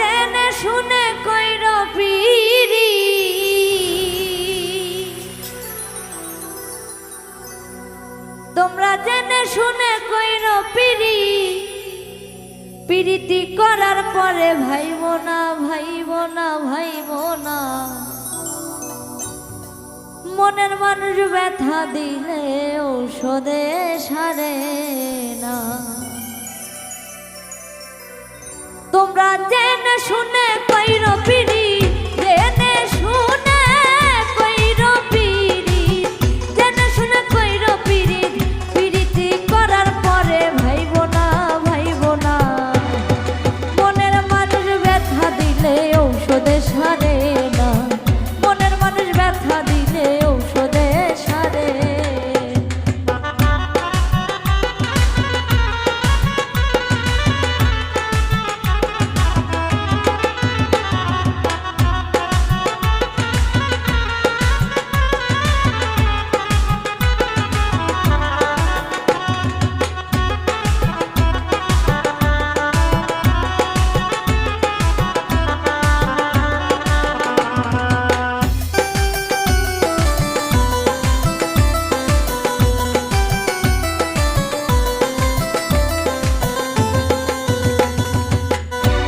জেনে শুনে কইর পিরি, তোমরা জেনে শুনে কইর পিরি, পিরিতি করার পরে ভাইব না ভাইব না ভাইব না। মনের মানুষ ব্যথা দিলে ঔষধে সারে না। তোমরা জেনে শুনে কইর পিরি, জেনে শুনে কইর পিরি, জেনে শুনে কইর পিরি, পিরিতি করার পরে ভাইব না ভাইব না। মনের মানুষ ব্যথা দিলে ঔষধে সারে না, মনের মানুষ ব্যথা দিলে ঔষধে সারে।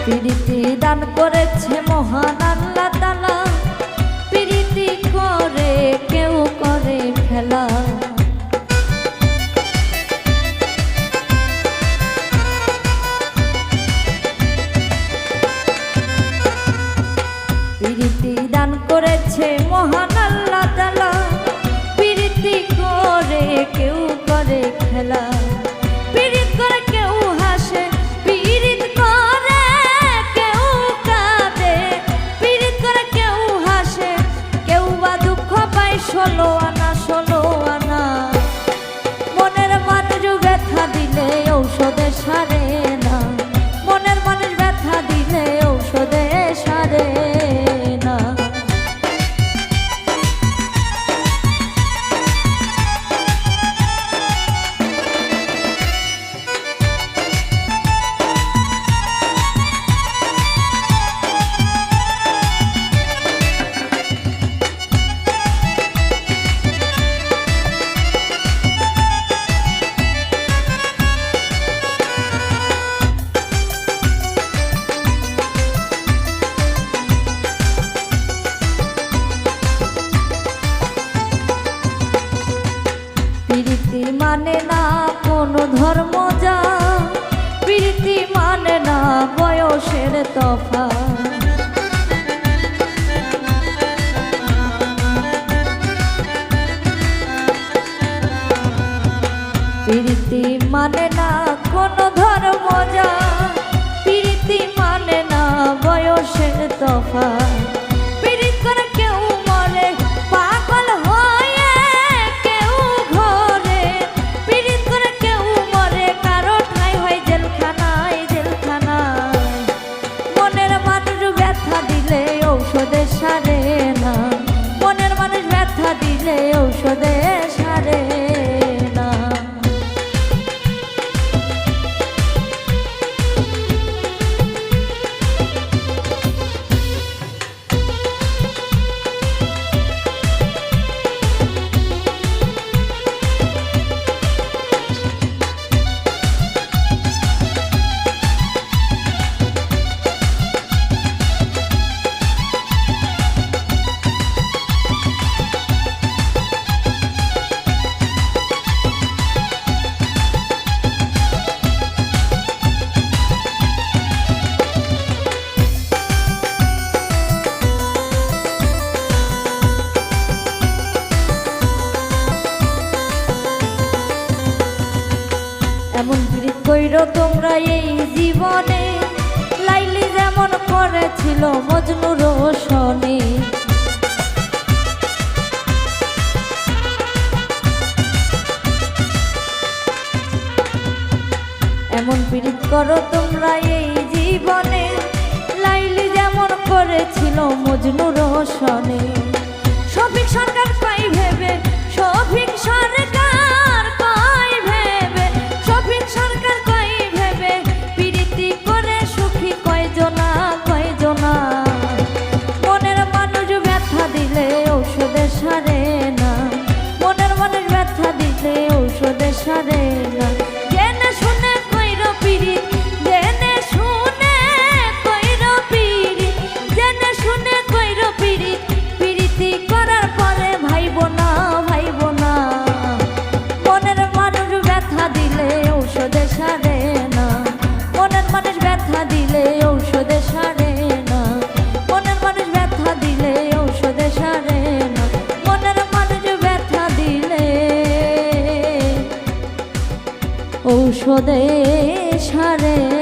প্রীতি দান করেছে মহান আল্লাহ তাআলা, প্রীতি করে কেউ করে খেলা। প্রীতি দান করেছে মহান আল্লাহ তাআলা, প্রীতি করে কেউ করে খেলা। প্রীতি করে কেউ হাসে, প্রীতি করে কেউ কাঁদে, প্রীতি করে কেউ হাসে, কেউ বা দুঃখ পায় ষোলো আনা ষোলো আনা। মনের মানুষ ব্যথা দিলে ঔষধে সারে না, মনের মানুষ ব্যথা দিলে ঔষধে সারে না। প্রীতি মানে না কোনো ধর্ম যা, প্রীতি মানে না বয়সের তফাৎ। প্রীতি মানে না কোনো ধর্ম যা, প্রীতি মানে না বয়সের তফাৎ। প্রীতি করে কেউ মরে পাগল হয়ে, কেউ ঘরে প্রীতি করে কেউ মরে, কারো ঠাঁই হয় জেলখানায় জেলখানায়। মনের মানুষ ব্যথা দিলে ঔষধে সারে না, মনের মানুষ ব্যথা দিলে ঔষধে সারে না। এমন প্রীতি কইরো তোমরা এই জীবনে, লাইলি যেমন করেছিল মজনু রোশনে। এমন প্রীতি করো তোমরা এই জীবনে, লাইলি যেমন করেছিল মজনু রোশনে। শফিক সরকার পাই ভেবে, শফিক সরকার পাই ভেবে, শফিক সরকার পাই ভেবে, প্রীতি করে সুখী কয়জনা কয় স্বদেশ হারে